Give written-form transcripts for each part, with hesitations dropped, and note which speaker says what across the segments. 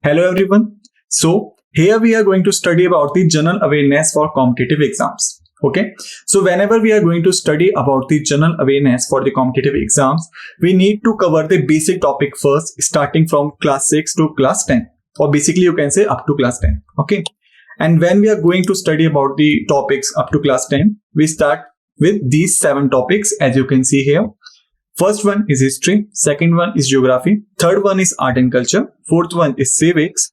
Speaker 1: Hello everyone. So here we are going to study about the general awareness for competitive exams. Okay. So whenever we are going to study about the general awareness for the competitive exams, we need to cover the basic topic first, starting from class 6 to class 10, or basically you can say up to class 10. Okay. And when we are going to study about the topics up to class 10, we start with these 7 topics as you can see here. First one is history, second one is geography, third one is art and culture, fourth one is civics,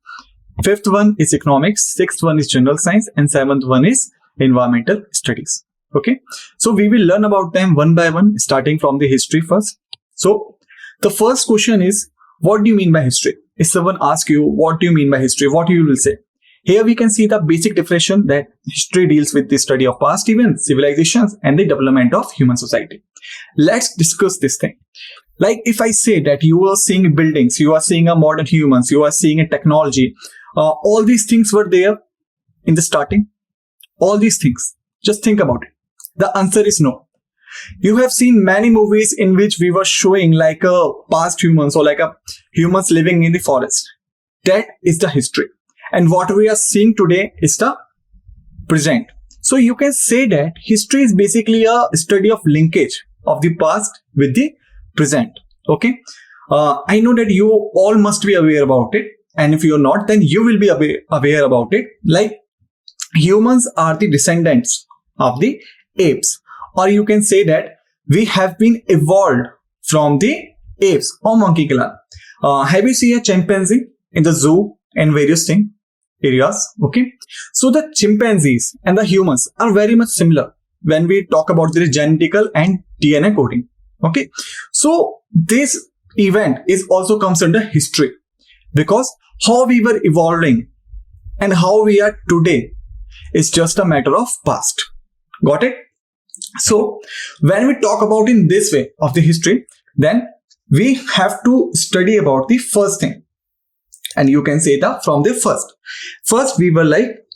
Speaker 1: fifth one is economics, sixth one is general science, and seventh one is environmental studies. Okay, so we will learn about them one by one, starting from the history first. So the first question is, what do you mean by history? If someone asks you, what do you mean by history? What you will say? Here we can see the basic definition that history deals with the study of past events, civilizations, and the development of human society. Let's discuss this thing. Like if I say that you are seeing buildings, you are seeing a modern humans, you are seeing a technology, all these things were there in the starting. All these things. Just think about it. The answer is no. You have seen many movies in which we were showing like a past humans or like a humans living in the forest. That is the history. And what we are seeing today is the present. So you can say that history is basically a study of linkage of the past with the present. Okay. I know that you all must be aware about it. And if you're not, then you will be aware about it. Like humans are the descendants of the apes. Or you can say that we have been evolved from the apes or monkey clan. Have you seen a chimpanzee in the zoo and various areas? Okay. So the chimpanzees and the humans are very much similar when we talk about the genetical and DNA coding. Okay. So this event is also comes under history because how we were evolving and how we are today is just a matter of past. Got it? So when we talk about in this way of the history, then we have to study about the first thing. And you can say that from the first. First we were like,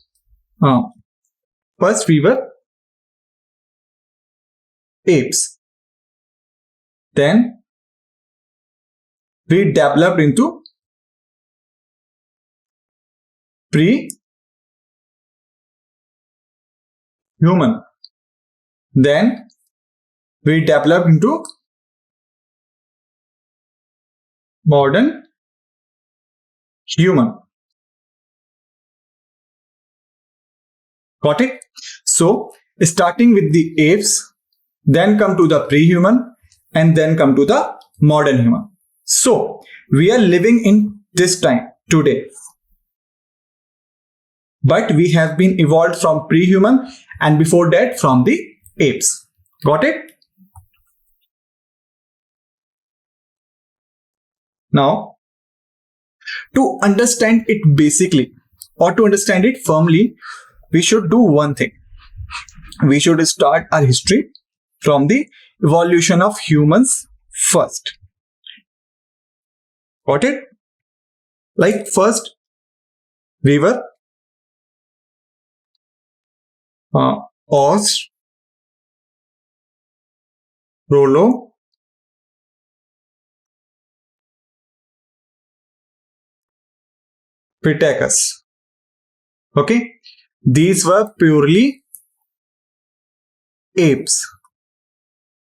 Speaker 1: apes. Then we developed into pre-human. Then we developed into modern human. Got it? So starting with the apes, then come to the pre-human, and then come to the modern human. So we are living in this time today. But we have been evolved from pre-human and before that from the apes. Got it? Now, to understand it basically or to understand it firmly, we should do one thing. We should start our history from the evolution of humans first. Got it? Like first, we were Australopithecus. Okay, these were purely apes.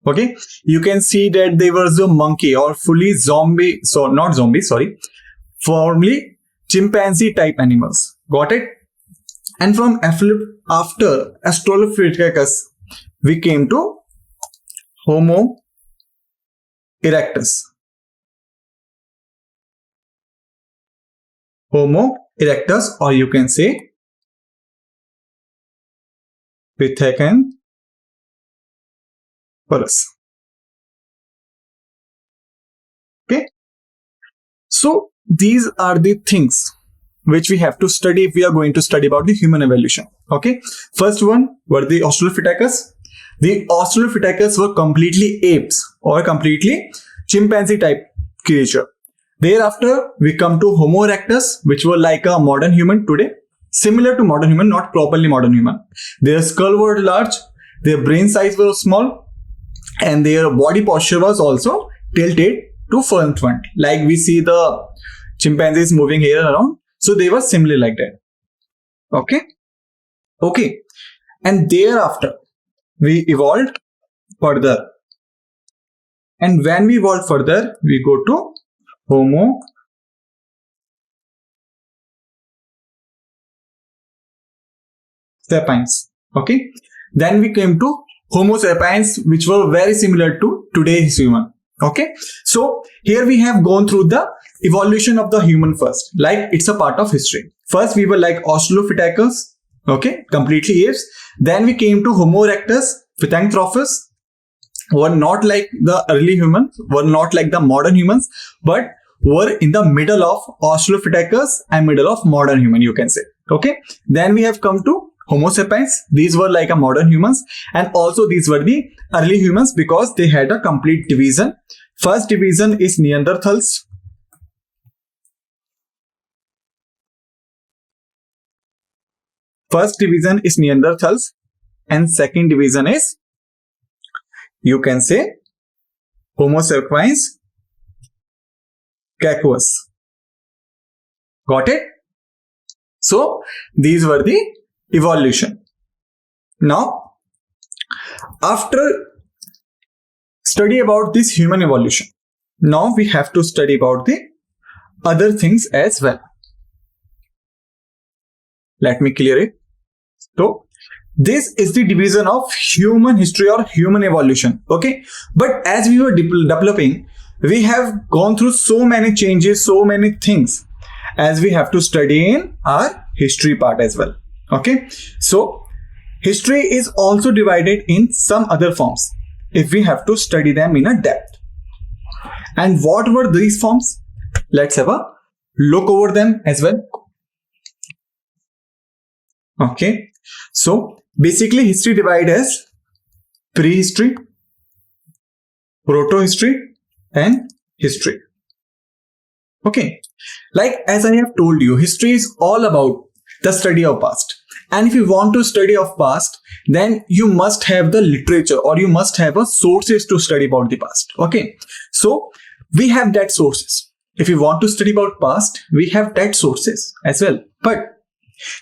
Speaker 1: Okay, you can see that they were the monkey or fully zombie, so not zombie, sorry, formerly chimpanzee type animals. Got it? And from after Australopithecus, we came to Homo erectus. Homo erectus, or you can say Pithecanthropus. Okay. So these are the things which we have to study if we are going to study about the human evolution. Okay. First one were the Australopithecus. The Australopithecus were completely apes or completely chimpanzee type creature. Thereafter, we come to Homo erectus, which were like a modern human today. Similar to modern human, not properly modern human. Their skull were large, their brain size was small, and their body posture was also tilted to front. Like we see the chimpanzees moving here around. So they were similar like that. Okay. And thereafter, we evolved further. And when we evolve further, we go to Homo sapiens. Okay. Then we came to Homo sapiens, which were very similar to today's human. Okay. So here we have gone through the evolution of the human first. Like it's a part of history. First we were like Australopithecus. Okay. Completely apes. Then we came to Homo erectus, Pithecanthropus. Were not like the early humans, were not like the modern humans, but were in the middle of Australopithecus and middle of modern human, you can say. Okay. Then we have come to Homo sapiens. These were like a modern humans, and also these were the early humans because they had a complete division. First division is Neanderthals. First division is Neanderthals, and second division is, you can say, Homo sapiens caquus. Got it? So these were the evolution. Now, after study about this human evolution, now we have to study about the other things as well. Let me clear it. So this is the division of human history or human evolution. Okay. But as we were developing, we have gone through so many changes, so many things, as we have to study in our history part as well. Okay. So history is also divided in some other forms if we have to study them in a depth. And what were these forms? Let's have a look over them as well. Okay. So basically history divided as prehistory, proto-history and history. Okay. Like as I have told you, history is all about the study of past. And if you want to study of past, then you must have the literature or you must have a sources to study about the past. Okay. So we have that sources. If you want to study about past, we have that sources as well. But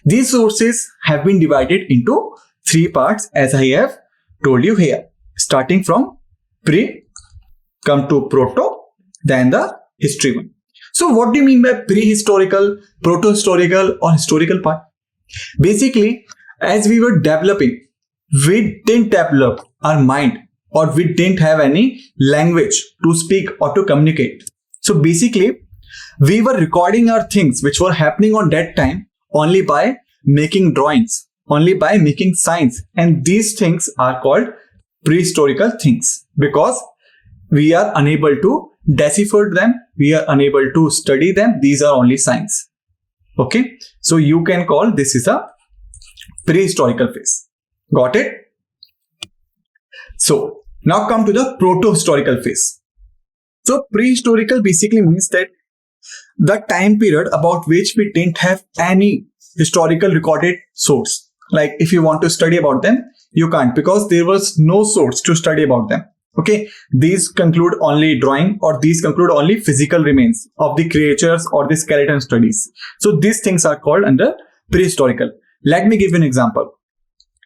Speaker 1: these sources have been divided into three parts as I have told you here. Starting from pre, come to proto, then the history one. So what do you mean by prehistorical, proto-historical or historical part? Basically, as we were developing, we didn't develop our mind or we didn't have any language to speak or to communicate. So basically, we were recording our things which were happening on that time only by making drawings, only by making signs. And these things are called prehistorical things because we are unable to decipher them. We are unable to study them. These are only signs. Okay. So you can call this is a prehistorical phase. Got it? So now come to the proto-historical phase. So prehistorical basically means that the time period about which we didn't have any historical recorded source. Like if you want to study about them, you can't because there was no source to study about them. Okay, these conclude only drawing or these conclude only physical remains of the creatures or the skeleton studies. So these things are called under prehistorical. Let me give you an example.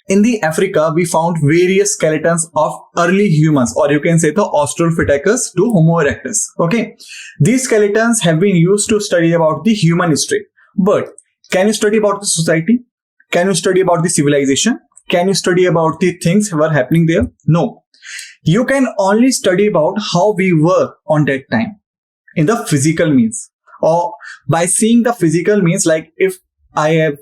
Speaker 1: In the Africa, we found various skeletons of early humans, or you can say the Australopithecus to Homo erectus. Okay, these skeletons have been used to study about the human history. But can you study about the society? Can you study about the civilization? Can you study about the things that were happening there? No. You can only study about how we were on that time in the physical means, or by seeing the physical means, like if I have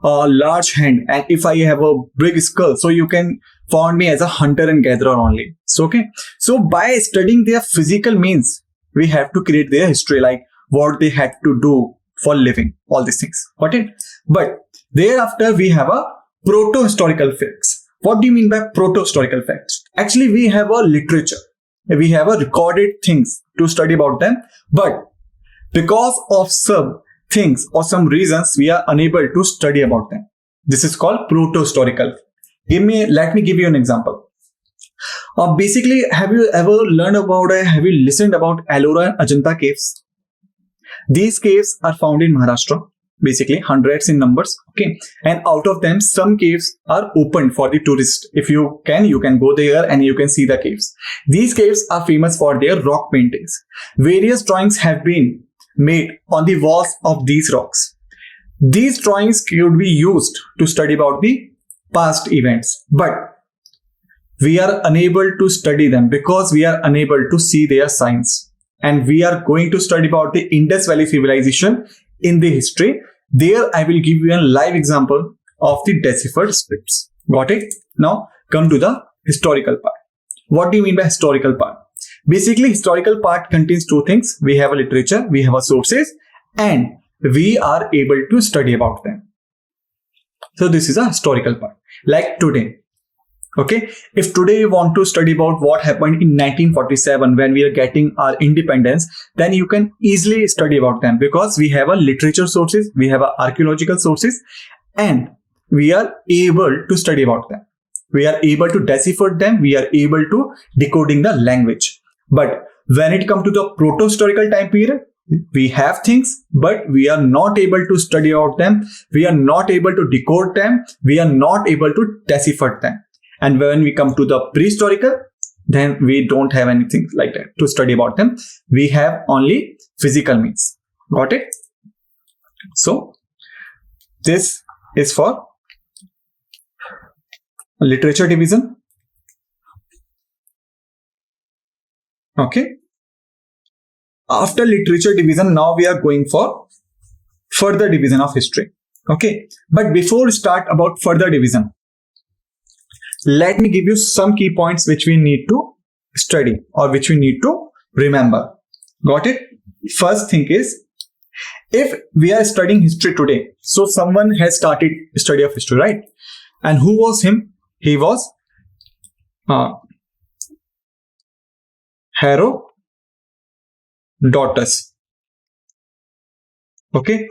Speaker 1: a large hand and if I have a big skull, so you can find me as a hunter and gatherer only. So okay, so by studying their physical means, we have to create their history, like what they had to do for living, all these things. Got it? But thereafter we have a proto-historical facts. What do you mean by proto-historical facts? Actually, we have a literature. We have a recorded things to study about them. But because of some things or some reasons, we are unable to study about them. This is called proto-historical. Let me give you an example. Basically, have you ever learned about, have you listened about Ellora and Ajanta caves? These caves are found in Maharashtra, basically hundreds in numbers. Okay, and out of them, some caves are open for the tourists. If you can go there and you can see the caves. These caves are famous for their rock paintings. Various drawings have been made on the walls of these rocks. These drawings could be used to study about the past events, but we are unable to study them because we are unable to see their signs. And we are going to study about the Indus Valley civilization in the history. There I will give you a live example of the deciphered scripts. Got it? Now come to the historical part. What do you mean by historical part? Basically, historical part contains two things. We have a literature, we have a sources, and we are able to study about them. So this is a historical part. Like today. Okay, if today you want to study about what happened in 1947 when we are getting our independence, then you can easily study about them because we have a literature sources, we have a archaeological sources, and we are able to study about them. We are able to decipher them, we are able to decoding the language. But when it comes to the proto-historical time period, we have things, but we are not able to study about them, we are not able to decode them, we are not able to decipher them. And when we come to the prehistorical, then we don't have anything like that to study about them. We have only physical means. Got it? So this is for literature division. Okay. After literature division, now we are going for further division of history. Okay. But before we start about further division, let me give you some key points which we need to study or which we need to remember. Got it? First thing is, if we are studying history today, so someone has started study of history, right? And who was him? He was Herodotus. Okay.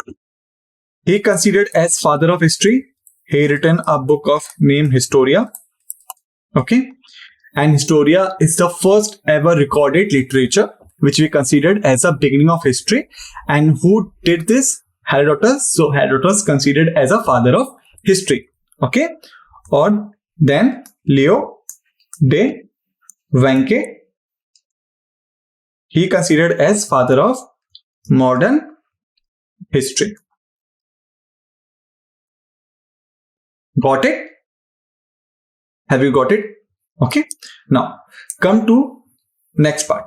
Speaker 1: He considered as father of history. He written a book of named Historia. Okay, and Historia is the first ever recorded literature which we considered as a beginning of history. And who did this? Herodotus. So Herodotus considered as a father of history. Okay, or then Leo de Vinci, he considered as father of modern history. Got it? Have you got it? Okay. Now come to next part.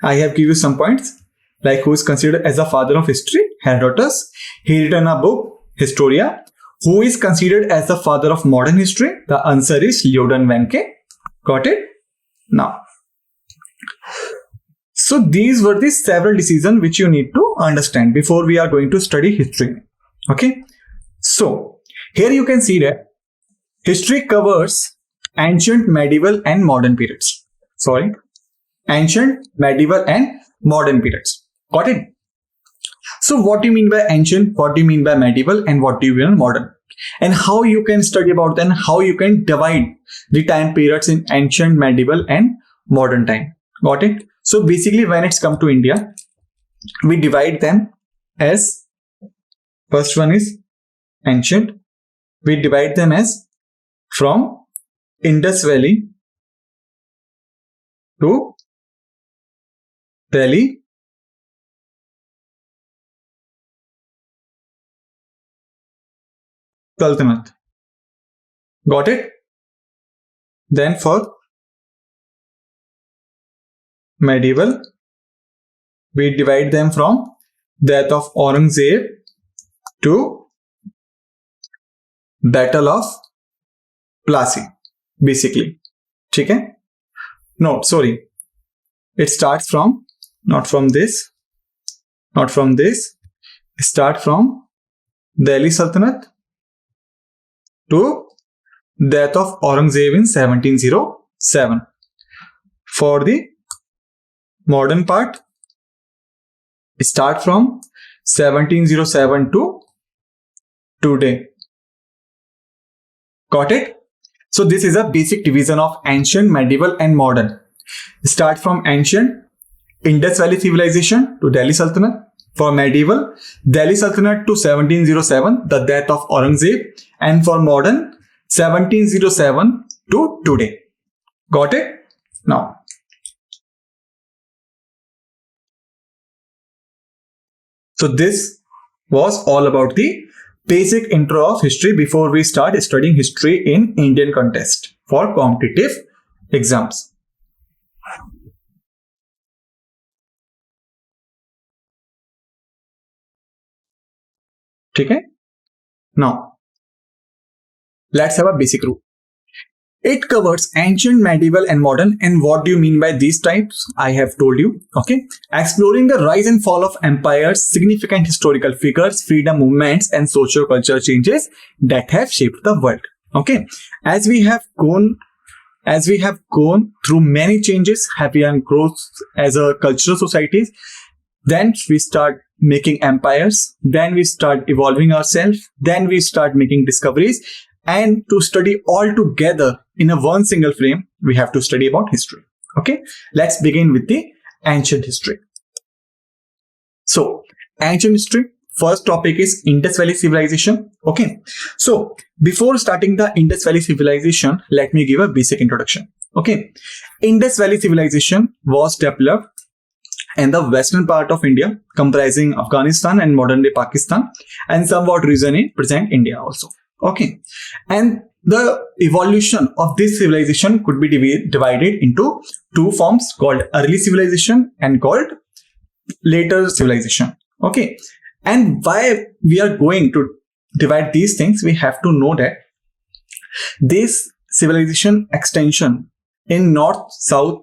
Speaker 1: I have given you some points like who is considered as a father of history. Herodotus. He written a book Historia. Who is considered as the father of modern history? The answer is Leo de Vinci. Got it? Now, so these were the several decisions which you need to understand before we are going to study history. Okay. So here you can see that history covers ancient, medieval and modern periods. Sorry. Ancient, medieval and modern periods. Got it? So what do you mean by ancient? What do you mean by medieval? And what do you mean by modern? And how you can study about them? How you can divide the time periods in ancient, medieval and modern time. Got it? So basically when it's come to India, we divide them as first one is ancient. We divide them as from Indus Valley to Delhi Sultanate. Got it? Then for medieval, we divide them from death of Aurangzeb to Battle of Plassey, basically. Okay? No, sorry. It starts from, not from this. Start from Delhi Sultanate to death of Aurangzeb in 1707. For the modern part, start from 1707 to today. Got it? So this is a basic division of ancient, medieval and modern. Start from ancient, Indus Valley civilization to Delhi Sultanate. For medieval, Delhi Sultanate to 1707, the death of Aurangzeb, and for modern, 1707 to today. Got it? Now, so this was all about the basic intro of history before we start studying history in Indian context for competitive exams. Okay? Now, let's have a basic rule. It covers ancient, medieval, and modern. And what do you mean by these types? I have told you. Okay. Exploring the rise and fall of empires, significant historical figures, freedom movements, and socio-cultural changes that have shaped the world. Okay. As we have gone through many changes, happy and growth as a cultural societies, then we start making empires, then we start evolving ourselves, then we start making discoveries. And to study all together in a one single frame, we have to study about history. Okay, let's begin with the ancient history. So, ancient history, first topic is Indus Valley Civilization. Okay, so before starting the Indus Valley Civilization, let me give a basic introduction. Okay, Indus Valley Civilization was developed in the western part of India, comprising Afghanistan and modern day Pakistan, and somewhat region in present India also. Okay, and the evolution of this civilization could be divided into two forms called early civilization and called later civilization. Okay, and why we are going to divide these things, we have to know that this civilization extension in north south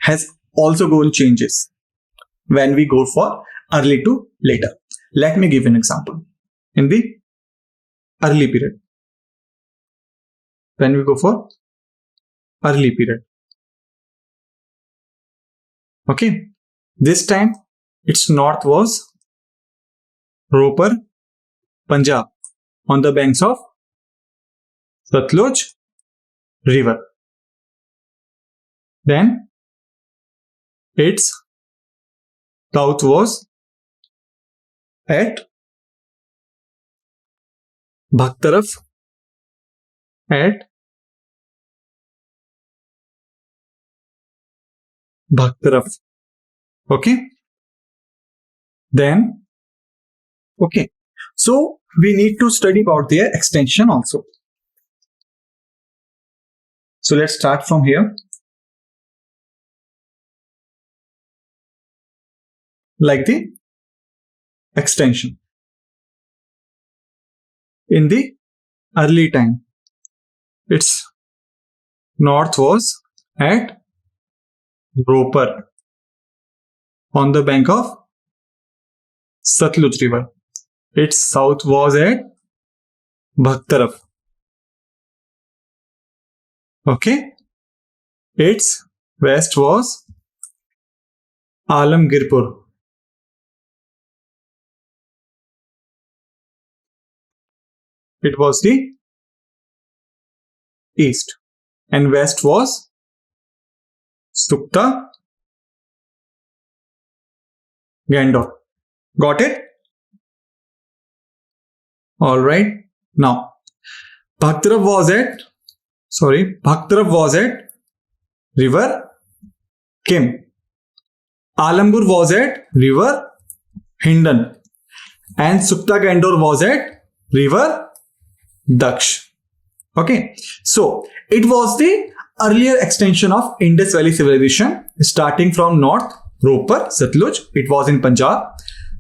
Speaker 1: has also gone changes when we go for early to later. Let me give an example. In the early period, when we go for early period, okay, this time its north was Ropar, Punjab, on the banks of Satluj river. Then its south was at Bhaktaraf, at Bhaktaraf. Okay. Then, okay. So we need to study about their extension also. So let's start from here. Like the extension. In the early time, its north was at Ropar, on the bank of Satluj river. Its south was at Bhaktaraf. Okay. Its west was Alamgirpur. It was the east. And west was Sukta Gandor. Got it? Alright. Now, Bhaktaraf was at river Kim. Alamgur was at river Hindon. And Sukta Gandor was at river Daksh. Okay. So, it was the earlier extension of Indus Valley civilization, starting from north, Ropar, Satluj, it was in Punjab.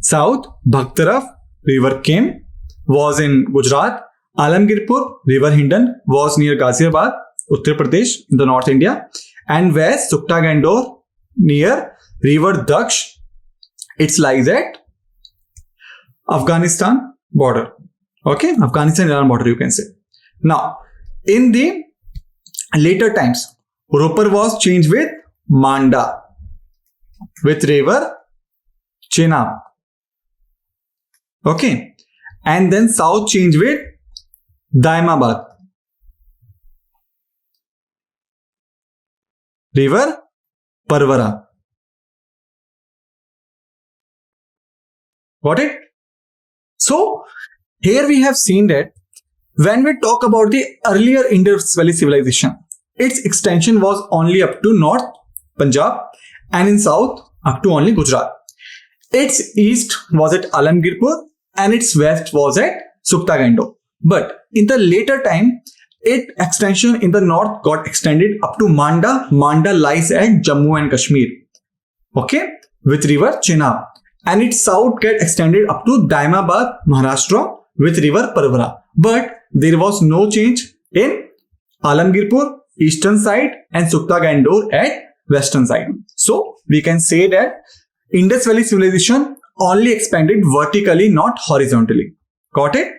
Speaker 1: South, Bhaktaraf, river Kim, was in Gujarat. Alamgirpur, river Hindon, was near Ghaziabad, Uttar Pradesh, in the North India. And west, Sukta Gandor, near river Daksh, it lies at Afghanistan border. Okay, Afghanistan-Iran border, you can say. Now, in the later times, Ropar was changed with Manda, with river Chenab. Okay, and then south changed with Daimabad, river Parvara. Got it? So here we have seen that when we talk about the earlier Indus Valley civilization, its extension was only up to North Punjab and in South up to only Gujarat. Its east was at Alamgirpur and its west was at Suktagando. But in the later time, its extension in the north got extended up to Manda. Manda lies at Jammu and Kashmir, okay, with river Chenab. And its south get extended up to Daimabad, Maharashtra, with river Parvara. But there was no change in Alamgirpur, eastern side, and Suktagando at western side. So we can say that Indus Valley civilization only expanded vertically, not horizontally. Got it?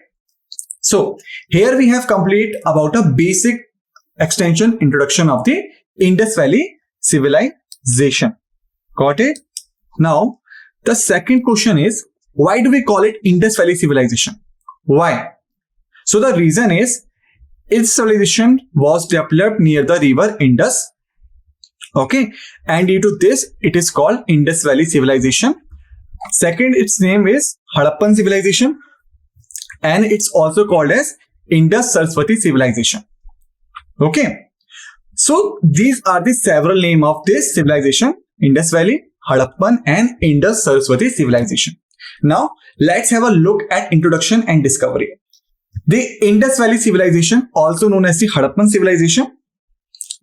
Speaker 1: So here we have complete about a basic extension introduction of the Indus Valley civilization. Got it? Now the second question is, why do we call it Indus Valley civilization? Why? So the reason is, its civilization was developed near the river Indus. Okay, and due to this, it is called Indus Valley civilization. Second, its name is Harappan civilization, and it's also called as Indus Saraswati civilization. Okay, so these are the several names of this civilization: Indus Valley, Harappan, and Indus Saraswati civilization. Now let's have a look at introduction and discovery. The Indus Valley civilization, also known as the Harappan civilization,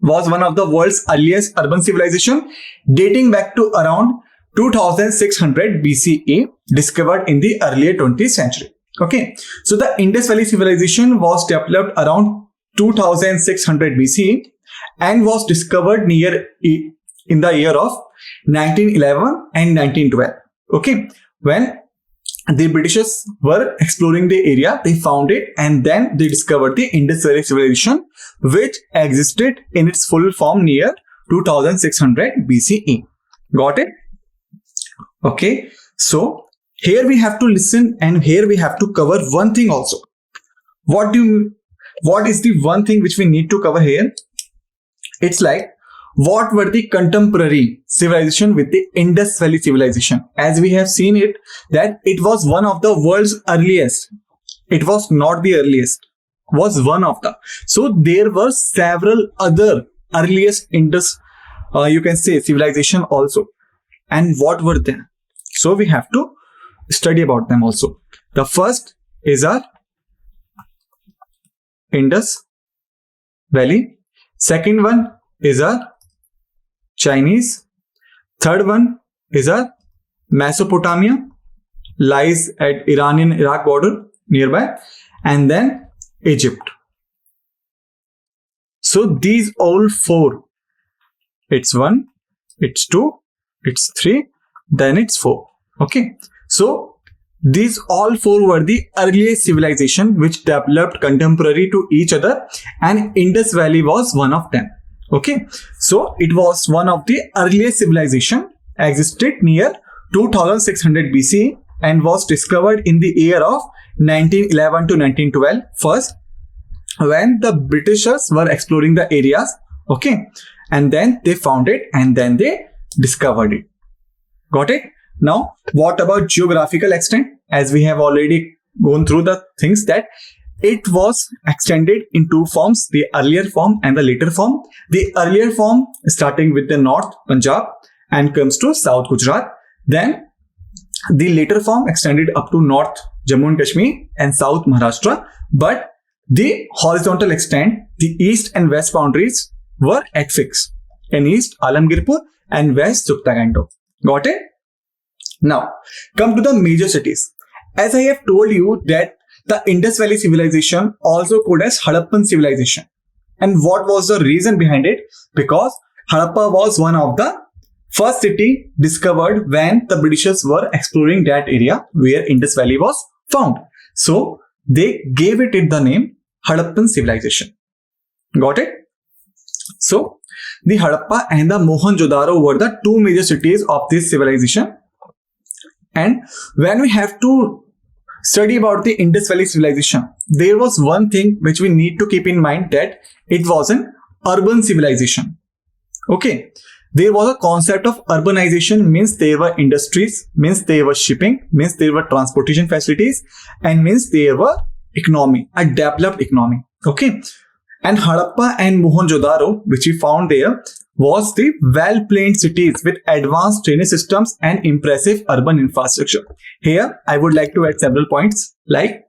Speaker 1: was one of the world's earliest urban civilization, dating back to around 2600 BCE, discovered in the earlier 20th century. Okay, so the Indus Valley civilization was developed around 2600 BCE and was discovered in the year of 1911 and 1912. Okay, when the Britishers were exploring the area, they found it, and then they discovered the Indus Valley civilization, which existed in its full form near 2600 BCE. Got it? Okay, so here we have to listen, and here we have to cover one thing also. What is the one thing which we need to cover here? It's like, what were the contemporary civilization with the Indus Valley civilization? As we have seen it, that it was one of the world's earliest. It was not the earliest, was one of the. So there were several other earliest Indus, you can say, civilization also. And what were they? So we have to study about them also. The first is our Indus Valley. Second one is our Chinese. Third one is our Mesopotamia, lies at Iranian-Iraq border nearby, and then Egypt. So these all four, it's 1, it's 2, it's 3, then it's 4. Okay, so these all four were the earliest civilization which developed contemporary to each other, and Indus Valley was one of them. Okay, so it was one of the earliest civilization, existed near 2600 BC and was discovered in the year of 1911 to 1912 first, when the Britishers were exploring the areas. Okay, and then they found it and then they discovered it. Got it? Now what about geographical extent? As we have already gone through the things, that it was extended in two forms, the earlier form and the later form. The earlier form starting with the North Punjab and comes to South Gujarat. Then the later form extended up to North Jammu and Kashmir and South Maharashtra. But the horizontal extent, the east and west boundaries were at fixed. In east Alamgirpur and west Suktagando. Got it? Now come to the major cities. As I have told you that the Indus Valley civilization also called as Harappan civilization. And what was the reason behind it? Because Harappa was one of the first city discovered when the Britishers were exploring that area where Indus Valley was found. So they gave it the name Harappan civilization. Got it? So the Harappa and the Mohenjo-daro were the two major cities of this civilization. And when we have to study about the Indus Valley civilization, there was one thing which we need to keep in mind, that it was an urban civilization. Okay, there was a concept of urbanization, means there were industries, means there was shipping, means there were transportation facilities, and means there were economy, a developed economy. Okay. And Harappa and Mohenjo-daro, which we found there, was the well-planned cities with advanced drainage systems and impressive urban infrastructure. Here, I would like to add several points, like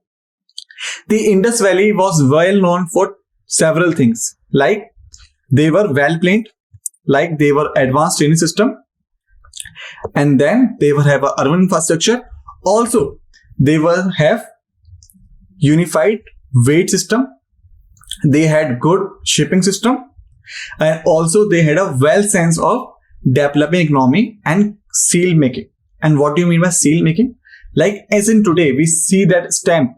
Speaker 1: the Indus Valley was well known for several things, like they were well-planned, like they were advanced drainage system, and then they will have a urban infrastructure. Also, they will have unified weight system. They had good shipping system, and also they had a well sense of developing economy and seal making. And what do you mean by seal making? Like as in today, we see that stamp.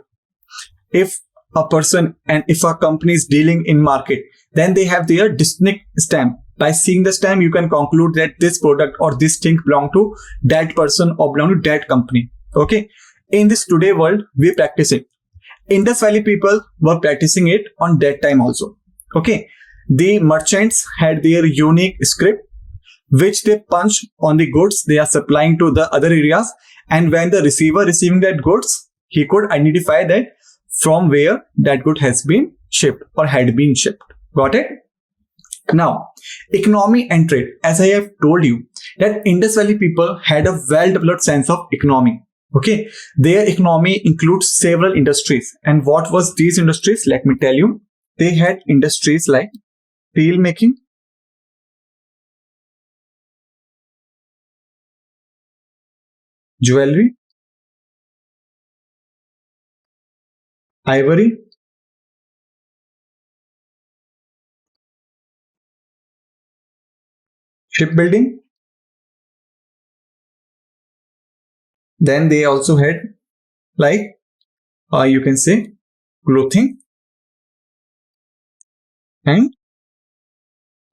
Speaker 1: If a person and if a company is dealing in market, then they have their distinct stamp. By seeing the stamp, you can conclude that this product or this thing belong to that person or belong to that company. Okay. In this today world, we practice it. Indus Valley people were practicing it on that time also. Okay. The merchants had their unique script, which they punch on the goods they are supplying to the other areas. And when the receiver receiving that goods, he could identify that from where that good has been shipped or had been shipped. Got it? Now, economy and trade. As I have told you, that Indus Valley people had a well-developed sense of economy. Okay, their economy includes several industries. And what was these industries? Let me tell you. They had industries like steel making, jewelry, ivory, shipbuilding. Then they also had like you can say clothing and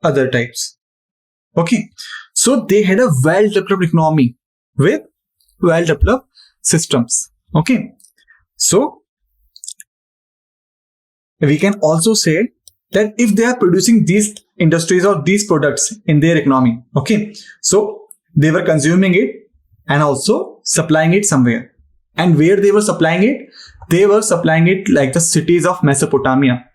Speaker 1: other types. Okay, so they had a well-developed economy with well-developed systems. Okay, so we can also say that if they are producing these industries or these products in their economy, okay, so they were consuming it and also supplying it somewhere. And where they were supplying it? They were supplying it like the cities of Mesopotamia,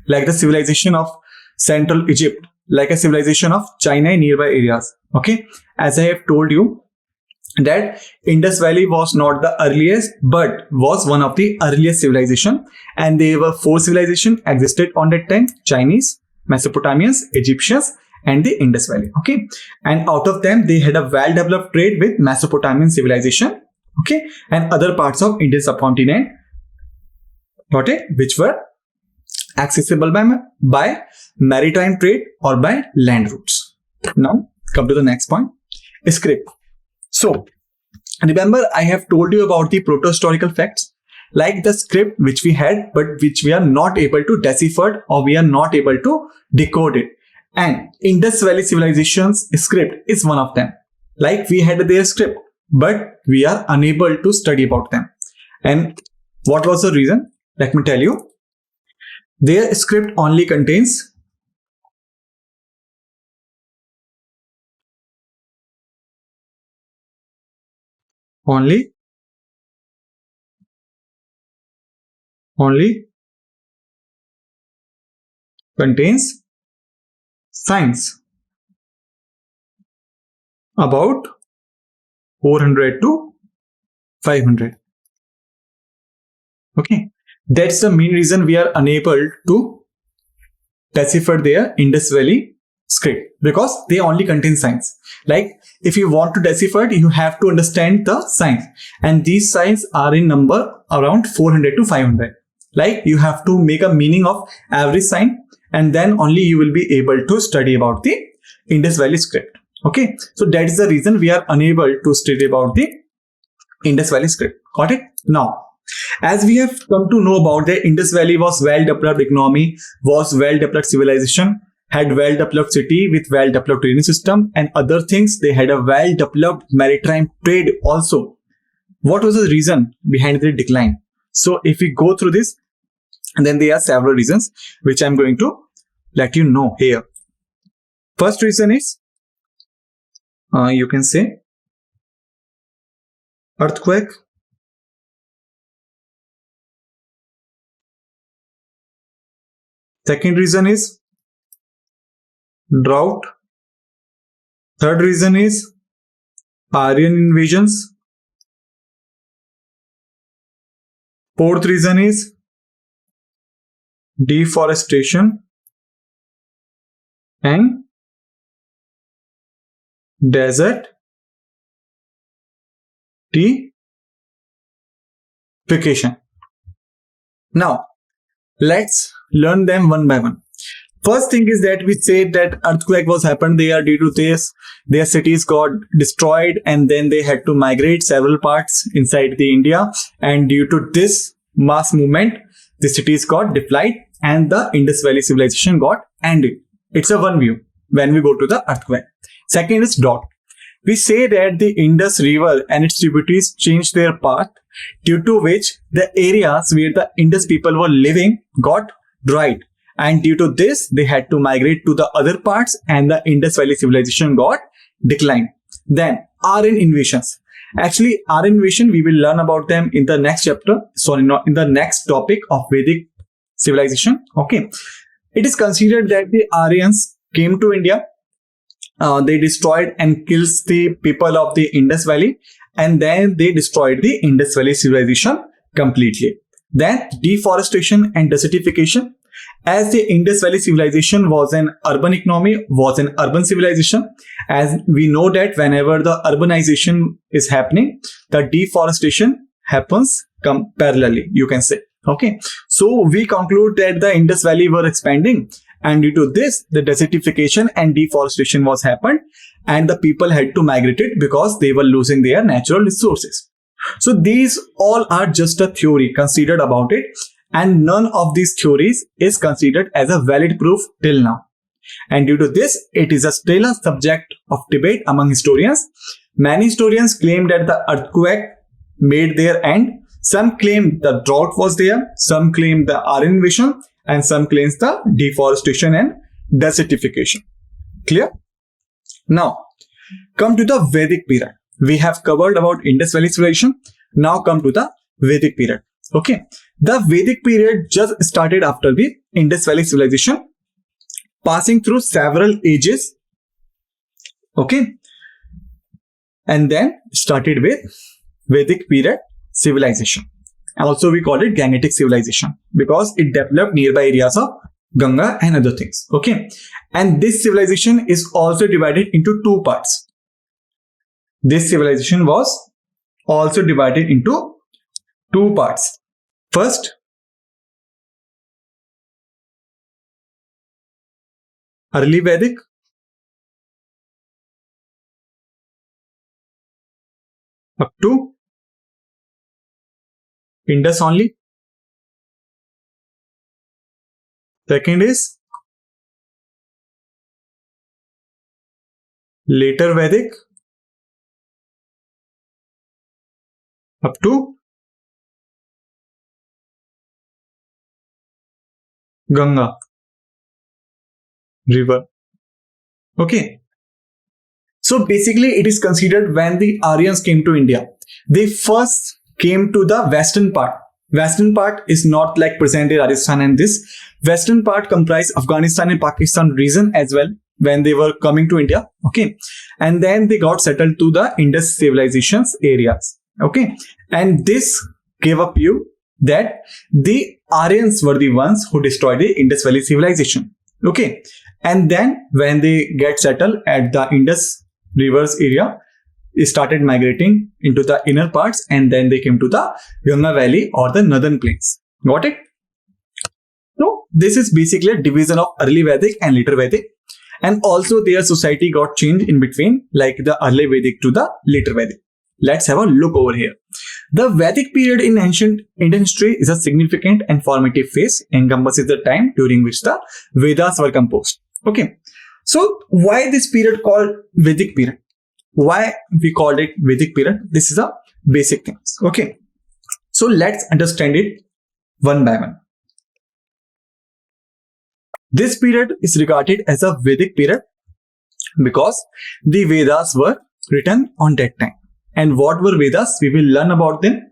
Speaker 1: like the civilization of Central Egypt, like a civilization of China in nearby areas. Okay, as I have told you that Indus Valley was not the earliest, but was one of the earliest civilization, and there were 4 civilizations existed on that time: Chinese, Mesopotamians, Egyptians, and the Indus Valley. Okay, and out of them, they had a well-developed trade with Mesopotamian civilization. Okay, and other parts of Indian subcontinent. Got it? Which were accessible by maritime trade or by land routes. Now, come to the next point. Script. So, remember I have told you about the proto-historical facts, like the script which we had, but which we are not able to decipher or we are not able to decode it. And Indus Valley civilization's script is one of them. Like we had their script, but we are unable to study about them. And what was the reason? Let me tell you. Their script only contains only contains signs about 400 to 500. Okay, that's the main reason we are unable to decipher their Indus Valley script, because they only contain signs. Like if you want to decipher it, you have to understand the signs, and these signs are in number around 400 to 500. Like you have to make a meaning of every sign, and then only you will be able to study about the Indus Valley script. Okay, so that is the reason we are unable to study about the Indus Valley script. Got it? Now, as we have come to know about the Indus Valley was well-developed economy, was well-developed civilization, had well-developed city with well-developed drainage system and other things. They had a well-developed maritime trade also. What was the reason behind the decline? So if we go through this, then there are several reasons which I'm going to let you know here. First reason is you can say earthquake. Second reason is drought. Third reason is Aryan invasions. Fourth reason is deforestation and desertification. Now, let's learn them one by one. First thing is that we said that earthquake was happened there due to this. Their cities got destroyed and then they had to migrate several parts inside the India. And due to this mass movement, the cities got depleted and the Indus Valley civilization got ended. It's a one view when we go to the earthquake. Second is drought. We say that the Indus River and its tributaries changed their path, due to which the areas where the Indus people were living got dried. And due to this, they had to migrate to the other parts and the Indus Valley civilization got declined. Then Aryan invasions. Actually, Aryan invasion, we will learn about them in the next chapter. Sorry, not in the next topic of Vedic civilization. Okay. It is considered that the Aryans came to India. They destroyed and killed the people of the Indus Valley. And then they destroyed the Indus Valley civilization completely. Then deforestation and desertification. As the Indus Valley civilization was an urban economy, was an urban civilization, as we know that whenever the urbanization is happening, the deforestation happens parallelly, you can say. Okay. So we conclude that the Indus Valley were expanding, and due to this, the desertification and deforestation was happened, and the people had to migrate it because they were losing their natural resources. So these all are just a theory considered about it. And none of these theories is considered as a valid proof till now. And due to this, it is still a subject of debate among historians. Many historians claim that the earthquake made their end. Some claim the drought was there. Some claim the Aryan invasion. And some claims the deforestation and desertification. Clear? Now, come to the Vedic period. We have covered about Indus Valley civilization. Now come to the Vedic period. Okay. The Vedic period just started after the Indus Valley civilization, passing through several ages. Okay. And then started with Vedic period civilization. Also, we call it Gangetic civilization because it developed nearby areas of Ganga and other things. Okay. And this civilization is also divided into two parts. This civilization was also divided into two parts. First, early Vedic, up to Indus only. Second is later Vedic, up to Ganga river. Okay. So basically it is considered when the Aryans came to India, they first came to the western part. Western part is not like present day Rajasthan, and this western part comprised Afghanistan and Pakistan region as well when they were coming to India. Okay. And then they got settled to the Indus civilizations areas. Okay. And this gave a view that the Aryans were the ones who destroyed the Indus Valley civilization. Okay. And then when they get settled at the Indus rivers area, they started migrating into the inner parts, and then they came to the Ganga Valley or the northern plains. Got it? So this is basically a division of early Vedic and later Vedic. And also their society got changed in between, like the early Vedic to the later Vedic. Let's have a look over here. The Vedic period in ancient Indian history is a significant and formative phase, encompasses the time during which the Vedas were composed. Okay. So why this period called Vedic period? Why we called it Vedic period? This is a basic thing. Okay. So let's understand it one by one. This period is regarded as a Vedic period because the Vedas were written on that time. And what were Vedas? We will learn about them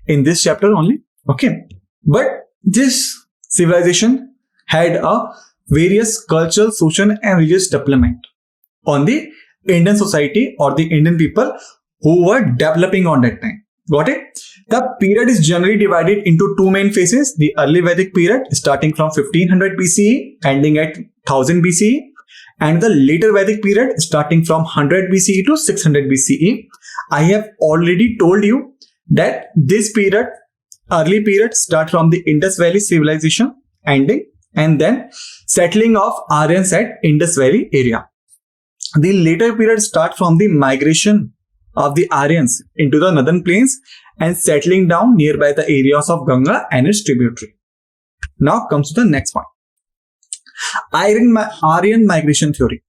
Speaker 1: in this chapter only. Okay. But this civilization had a various cultural, social and religious development on the Indian society or the Indian people who were developing on that time. Got it? The period is generally divided into two main phases. The early Vedic period starting from 1500 BCE ending at 1000 BCE, and the later Vedic period starting from 100 BCE to 600 BCE. I have already told you that this period, early period, start from the Indus Valley civilization ending and then settling of Aryans at Indus Valley area. The later period start from the migration of the Aryans into the northern plains and settling down nearby the areas of Ganga and its tributary. Now comes to the next point. Aryan migration theory.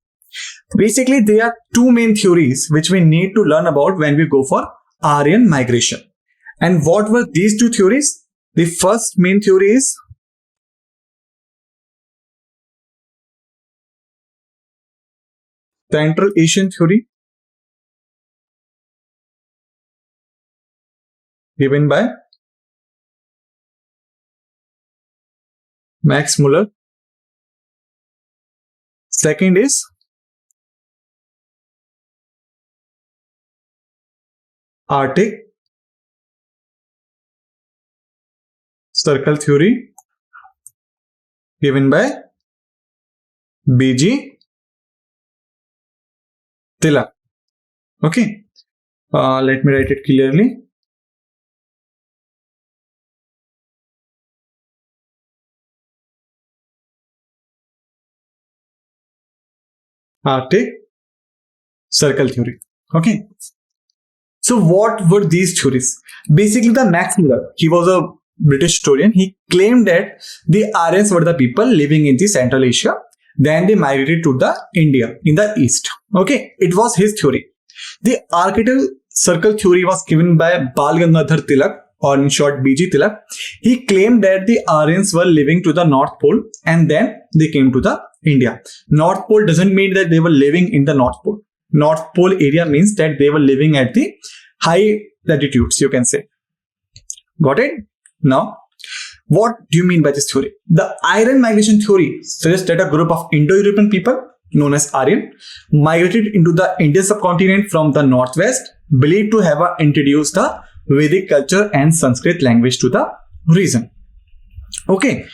Speaker 1: Basically, there are two main theories which we need to learn about when we go for Aryan migration. And what were these two theories? The first main theory is Central Asian theory, given by Max Muller. Second is Arctic circle theory, given by B.G. Tilak. Okay, let me write it clearly. Arctic circle theory. Okay. So what were these theories? Basically, the Max Muller, he was a British historian. He claimed that the Aryans were the people living in the Central Asia. Then they migrated to the India in the east. Okay, it was his theory. The archetypal circle theory was given by Bal Gangadhar Tilak, or in short B.G. Tilak. He claimed that the Aryans were living to the North Pole and then they came to the India. North Pole doesn't mean that they were living in the North Pole. North Pole area means that they were living at the high latitudes, you can say. Got it? Now, what do you mean by this theory? The Aryan migration theory suggests that a group of Indo-European people known as Aryan migrated into the Indian subcontinent from the northwest, believed to have introduced the Vedic culture and Sanskrit language to the region. Okay,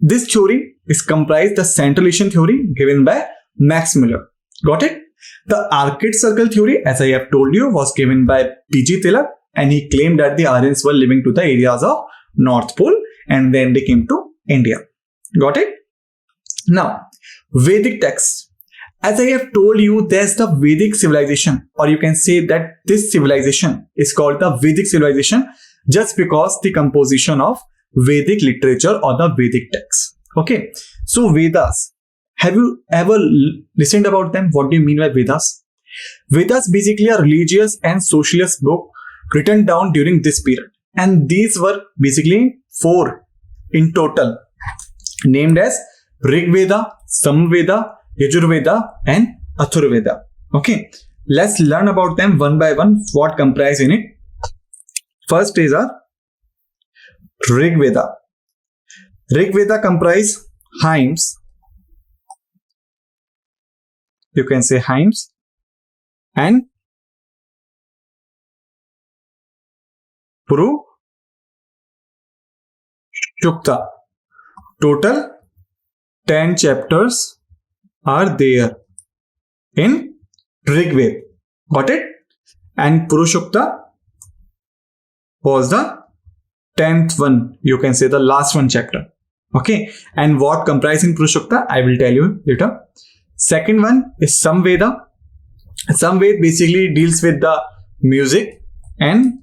Speaker 1: this theory is comprised the Central Asian theory given by Max Muller. Got it? The Arctic circle theory, as I have told you, was given by P.G. Tilak, and he claimed that the Aryans were living to the areas of North Pole and then they came to India. Got it? Now, Vedic texts. As I have told you, there's the Vedic civilization, or you can say that this civilization is called the Vedic civilization just because the composition of Vedic literature or the Vedic texts. Okay, so Vedas. Have you ever listened about them? What do you mean by Vedas? Vedas basically a religious and socialist book written down during this period. And these were basically 4 in total, named as Rig Veda, Samveda, Yajurveda and Athurveda. Okay, let's learn about them one by one, what comprise in it. First is a Rig Veda. Rig Veda comprise hymns, you can say hymns, and Purushukta. Total 10 chapters are there in Rig Veda. Got it? And Purushukta was the 10th one, you can say the last one chapter. Okay, and what comprise in Purushukta, I will tell you later. Second one is Samveda. Samveda basically deals with the music and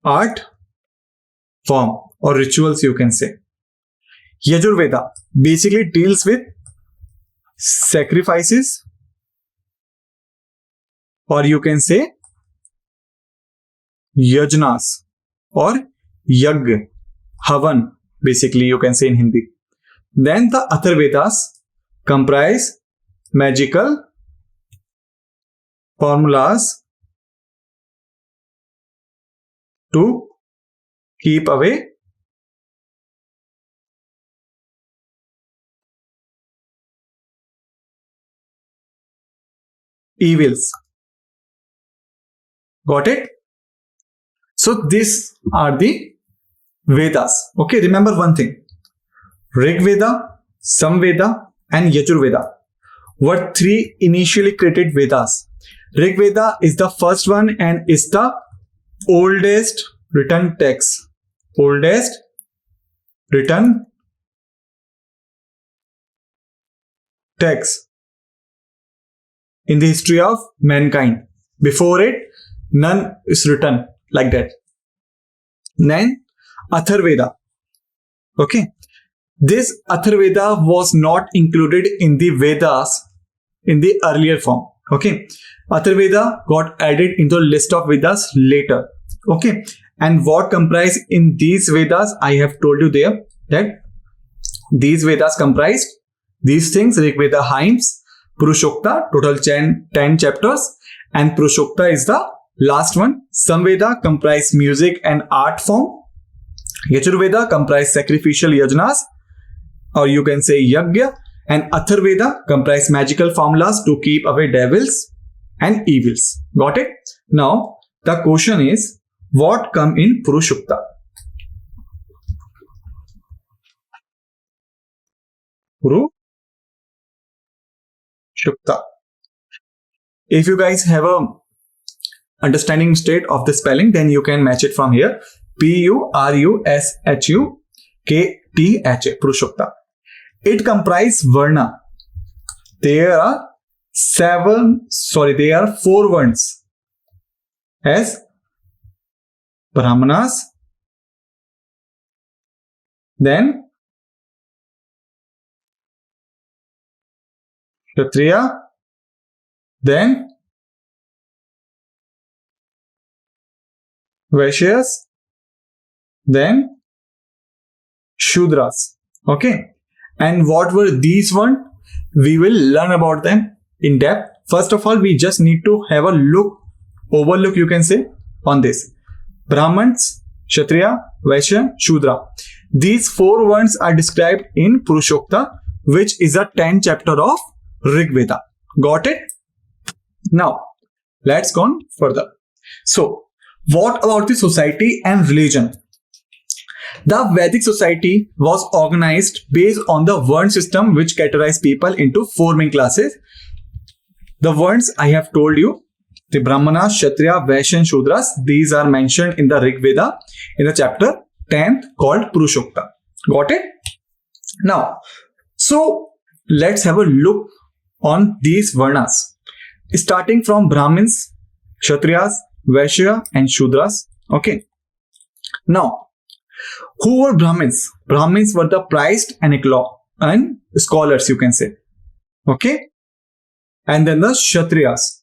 Speaker 1: art form or rituals, you can say. Yajurveda basically deals with sacrifices, or you can say yajnas or yagya, havan, basically you can say in Hindi. Then the Atharvedas comprise magical formulas to keep away evils. Got it? So these are the Vedas. Okay, remember one thing. Rig Veda, Samveda and Yajurveda were three initially created Vedas. Rig Veda is the first one and is the oldest written text. Oldest written text in the history of mankind. Before it, none is written like that. Then Atharveda. Okay. This Atharveda was not included in the Vedas in the earlier form. Okay. Atharveda got added into a list of Vedas later. Okay. And what comprised in these Vedas, I have told you there that these Vedas comprised these things: Rig Veda hymns, Purushokta, total 10 chapters, and Purushokta is the last one. Samveda comprised music and art form. Yajurveda comprised sacrificial yajnas, or you can say yagya, and Atharveda comprised magical formulas to keep away devils and evils. Got it? Now, the question is, what come in Purushokta? Purushokta. If you guys have a understanding mistake of the spelling, then you can match it from here. Purushukta. It comprises varna. There are 4 varnas as Brahmanas, then Kshatriya, then Vaishyas, then Shudras. Okay. And what were these one? We will learn about them in depth. First of all, we just need to have a overlook you can say on this. Brahmans, Kshatriya, Vaishya, Shudra. These 4 words are described in Purushokta, which is a 10th chapter of Rig Veda. Got it? Now, let's go on further. So, what about the society and religion? The Vedic society was organized based on the Varna system, which categorized people into 4 main classes. The Varnas I have told you, the Brahmana, Kshatriya, Vaishya and Shudras, these are mentioned in the Rig Veda in the chapter 10th called Purushokta. Got it? Now, so let's have a look on these Varnas. Starting from Brahmins, Kshatriyas, Vaishya and Shudras. Okay. Now, who were Brahmins? Brahmins were the prized and scholars, you can say. Okay. And then the Kshatriyas,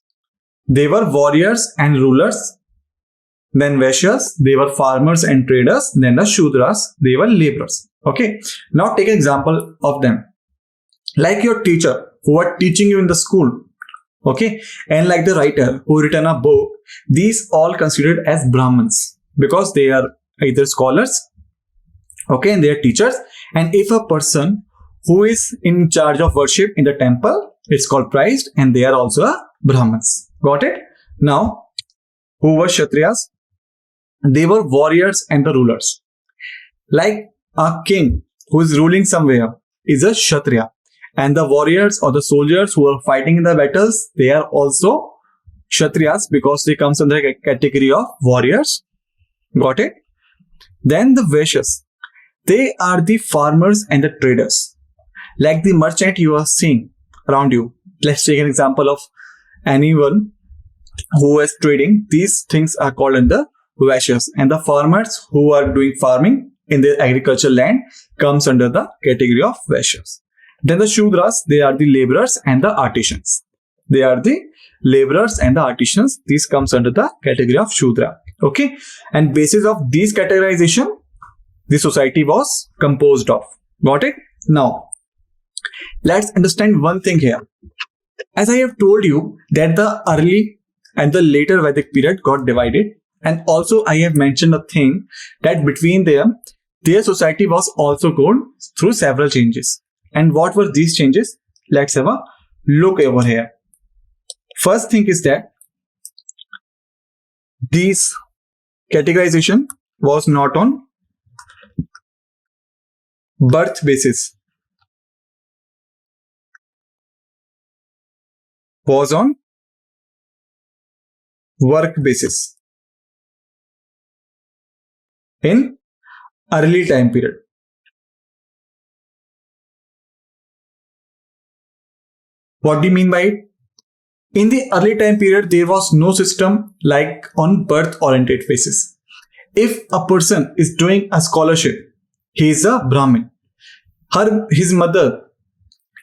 Speaker 1: they were warriors and rulers. Then Vaishyas, they were farmers and traders. Then the Shudras, they were laborers. Okay. Now take an example of them. Like your teacher who are teaching you in the school. Okay. And like the writer who written a book, these all considered as Brahmins because they are either scholars, okay, and they are teachers. And if a person who is in charge of worship in the temple, it's called prized, and they are also a Brahmins. Got it? Now, who were Kshatriyas? They were warriors and the rulers. Like a king who is ruling somewhere is a Kshatriya. And the warriors or the soldiers who are fighting in the battles, they are also Kshatriyas because they come under the category of warriors. Got it? Then the Vaishyas. They are the farmers and the traders. Like the merchant you are seeing around you. Let's take an example of anyone who is trading. These things are called under Vaishyas. And the farmers who are doing farming in their agricultural land comes under the category of Vaishyas. Then the Shudras, they are the laborers and the artisans. They are the laborers and the artisans. This comes under the category of Shudra. Okay. And basis of these categorization, the society was composed of. Got it? Now, let's understand one thing here. As I have told you that the early and the later Vedic period got divided, and also I have mentioned a thing that between them, their society was also gone through several changes. And what were these changes? Let's have a look over here. First thing is that these categorization was not on birth basis, was on work basis in early time period. What do you mean by it? In the early time period, there was no system like on birth oriented basis. If a person is doing a scholarship, he is a Brahmin. His mother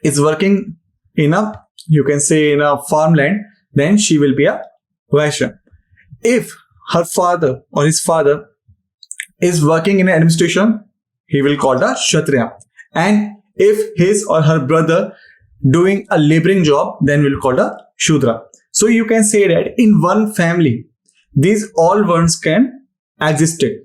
Speaker 1: is working in a, you can say, in a farmland, then she will be a Vaishya. If her father or his father is working in administration, he will call the Kshatriya. And if his or her brother doing a laboring job, then we'll call the Shudra. So you can say that in one family, these all words can existed,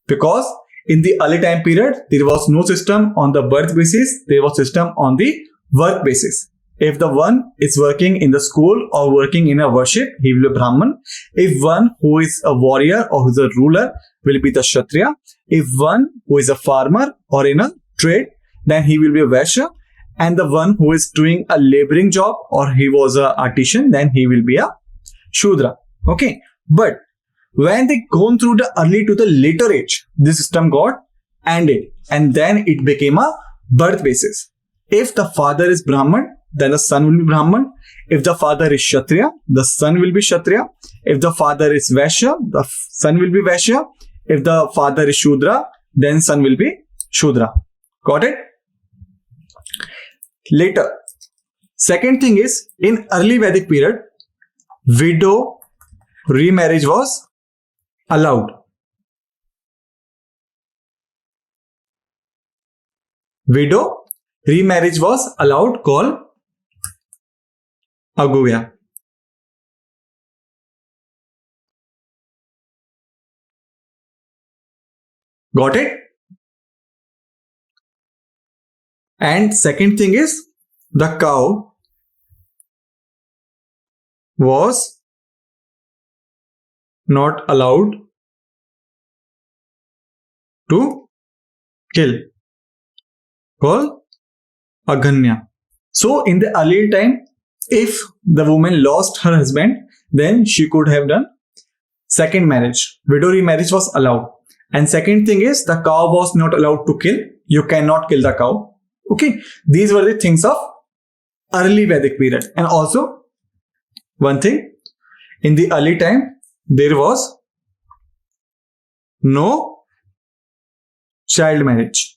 Speaker 1: because in the early time period, there was no system on the birth basis, there was system on the work basis. If the one is working in the school or working in a worship, he will be Brahman. If one who is a warrior or who is a ruler will be the Kshatriya. If one who is a farmer or in a trade, then he will be a Vaishya. And the one who is doing a laboring job or he was an artisan, then he will be a Shudra. Okay. But when they gone through the early to the later age, this system got ended and then it became a birth basis. If the father is Brahman, then the son will be Brahman. If the father is Kshatriya, the son will be Kshatriya. If the father is Vaishya, the son will be Vaishya. If the father is Shudra, then son will be Shudra. Got it? Later. Second thing is, in early Vedic period, widow remarriage was allowed. Widow remarriage was allowed, called Aguya. Got it? And second thing is, the cow was not allowed to kill, called Aganya. So in the earlier time, if the woman lost her husband, then she could have done second marriage. Widow remarriage was allowed. And second thing is, the cow was not allowed to kill. You cannot kill the cow. Okay. These were the things of early Vedic period. And also, one thing, in the early time, there was no child marriage.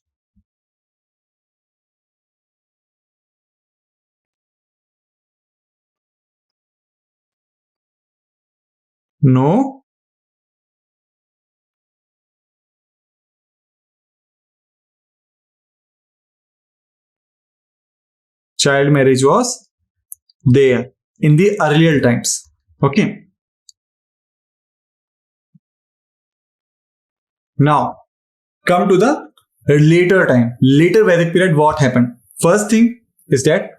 Speaker 1: No child marriage was there in the earlier times. Okay. Now, come to the later time. Later Vedic period, what happened? First thing is that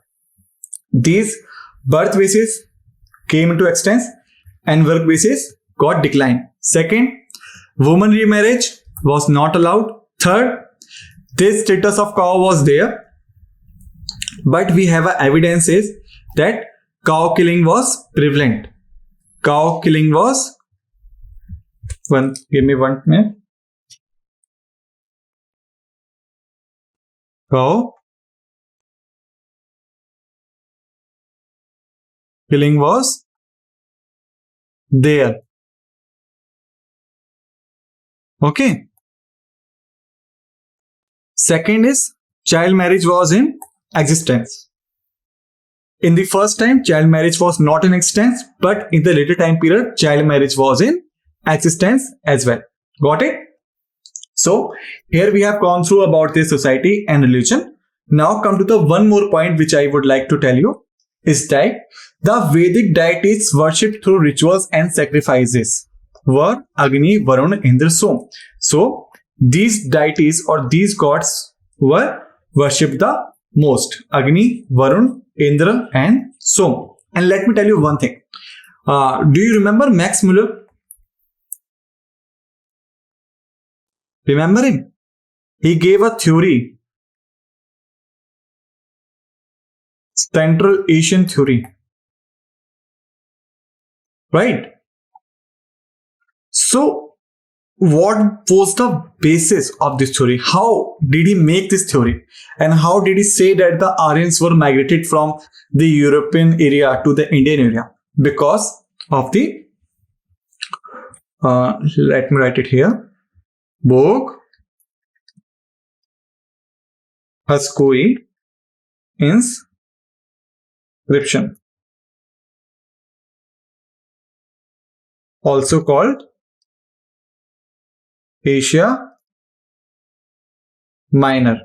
Speaker 1: these birth bases came into existence and work bases got declined. Second, woman remarriage was not allowed. Third, this status of cow was there, but we have evidences that cow killing was prevalent. Cow killing was give me 1 minute. Cow killing was there. Okay. Second is, child marriage was in existence. In the first time, child marriage was not in existence, but in the later time period, child marriage was in existence as well. Got it? So here we have gone through about this society and religion. Now come to the one more point which I would like to tell you, is that the Vedic deities worshipped through rituals and sacrifices were Agni, Varun, Indra, Som. So these deities or these gods were worshipped the most: Agni, Varun, Indra, and Som. And let me tell you one thing. Do you remember Max Muller? Remember him? He gave a theory, Central Asian theory, right? So what was the basis of this theory? How did he make this theory? And how did he say that the Aryans were migrated from the European area to the Indian area? Because of the, let me write it here, Bog Haskoi inscription, also called Asia Minor.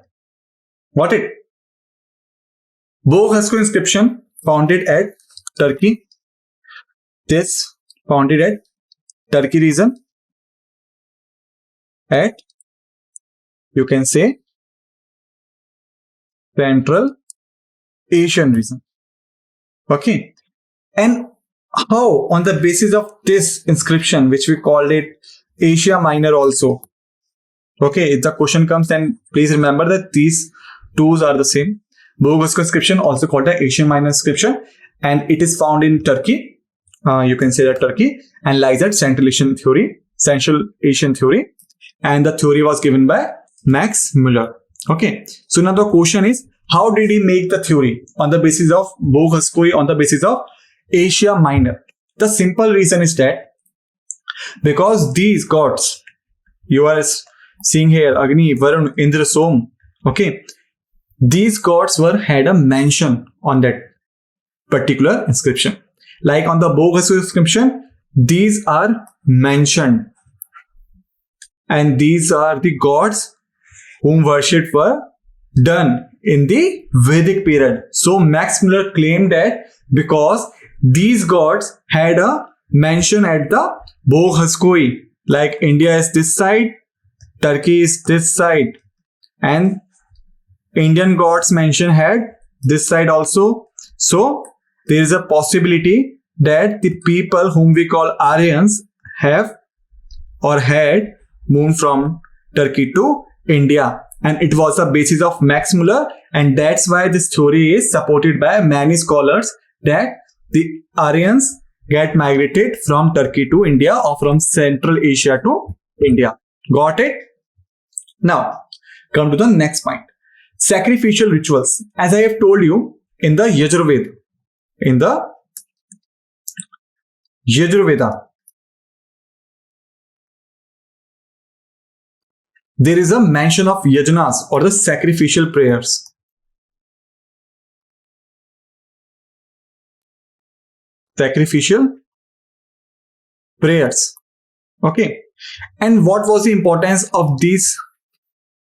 Speaker 1: Got it? Bog Haskoi inscription founded at Turkey. This founded at Turkey region at, you can say, Central Asian region. Okay. And how, on the basis of this inscription, which we called it Asia Minor also. Okay, if the question comes, then please remember that these twos are the same. Bog Haskoi inscription, also called the Asian Minor inscription, and it is found in Turkey. You can say that Turkey, and lies at Central Asian theory, and the theory was given by Max Muller. Okay, so now the question is, how did he make the theory on the basis of Bog Haskoi, on the basis of Asia Minor? The simple reason is that because these gods, you are seeing here, Agni, Varun, Indra, Som, okay, these gods had a mention on that particular inscription. Like on the Bog Haskoi inscription, these are mentioned, and these are the gods whom worship were done in the Vedic period. So Max Muller claimed that because these gods had a mention at the Bog Haskoi, like India is this side, Turkey is this side, and Indian gods mention had this side also. So there is a possibility that the people whom we call Aryans have or had moved from Turkey to India, and it was the basis of Max Muller, and that's why this theory is supported by many scholars that the Aryans get migrated from Turkey to India or from Central Asia to India. Got it? Now come to the next point. Sacrificial rituals. As I have told you, in the Yajurveda, there is a mention of yajnas or the sacrificial prayers. Sacrificial prayers. Okay. And what was the importance of these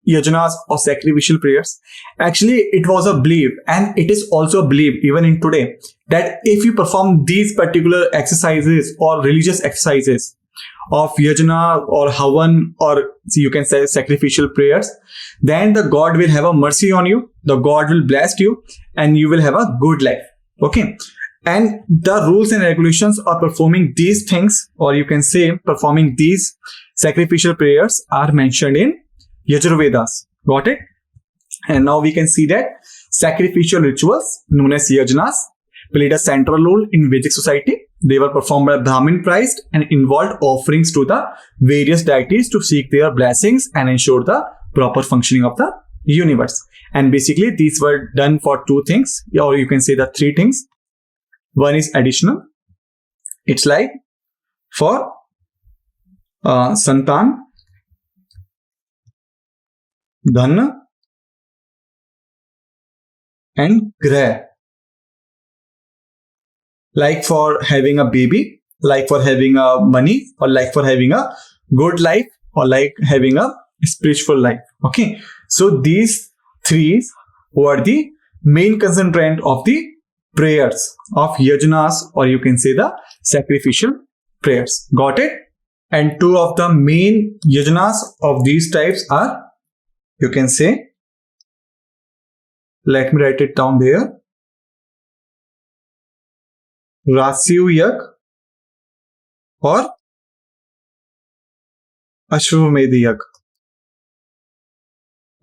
Speaker 1: yajnas or sacrificial prayers? Actually, it was a belief, and it is also a belief even in today, that if you perform these particular exercises or religious exercises of yajna or havan, or you can say sacrificial prayers, then the God will have a mercy on you, the God will bless you, and you will have a good life. Okay. And the rules and regulations of performing these things, or you can say performing these sacrificial prayers, are mentioned in Yajurvedas. Got it? And now we can see that sacrificial rituals known as yajnas played a central role in Vedic society. They were performed by Brahmin priests and involved offerings to the various deities to seek their blessings and ensure the proper functioning of the universe. And basically these were done for two things, or you can say the three things. One is additional. It's like for santan, dhan, and grah. Like for having a baby, like for having a money, or like for having a good life, or like having a spiritual life. Okay. So these three were the main concentrant of the prayers of yajnas, or you can say the sacrificial prayers. Got it? And two of the main yajnas of these types are, you can say, let me write it down there, Rasyu Yag or Ashwamedh Yag.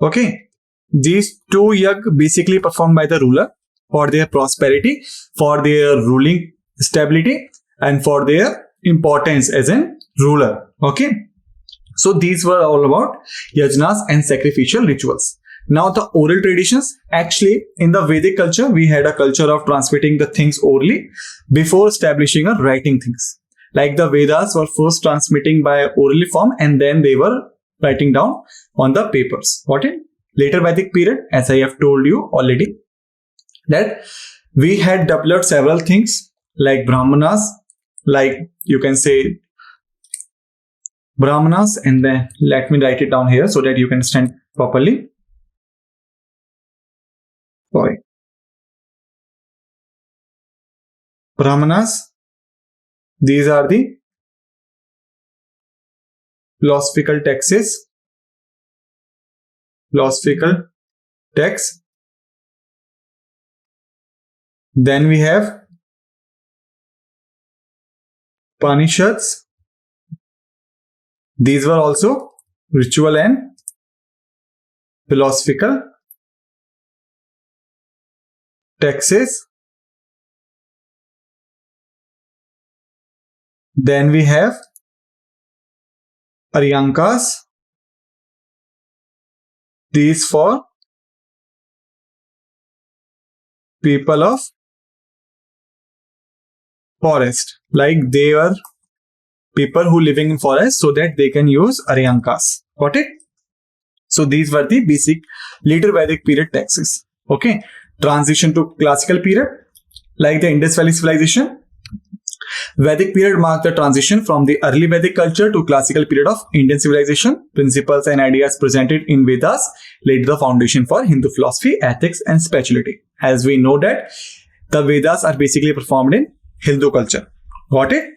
Speaker 1: Okay, these two yag basically performed by the ruler for their prosperity, for their ruling stability, and for their importance as a ruler. Okay, so these were all about yajnas and sacrificial rituals. Now the oral traditions. Actually, in the Vedic culture, we had a culture of transmitting the things orally before establishing or writing things. Like the Vedas were first transmitting by orally form, and then they were writing down on the papers. Got it? Later Vedic period, as I have told you already, that we had developed several things like Brahmanas, like you can say Brahmanas, and then let me write it down here so that you can understand properly. Sorry. Brahmanas, these are the philosophical texts. Then we have Upanishads. These were also ritual and philosophical texts. Then we have Aryankas. These for people of forest, like they were people who living in forest, so that they can use Aryankas. Got it? So these were the basic later Vedic period texts. Okay. Transition to classical period, like the Indus Valley civilization. Vedic period marked the transition from the early Vedic culture to classical period of Indian civilization. Principles and ideas presented in Vedas laid the foundation for Hindu philosophy, ethics, and spirituality. As we know that the Vedas are basically performed in Hindu culture. Got it?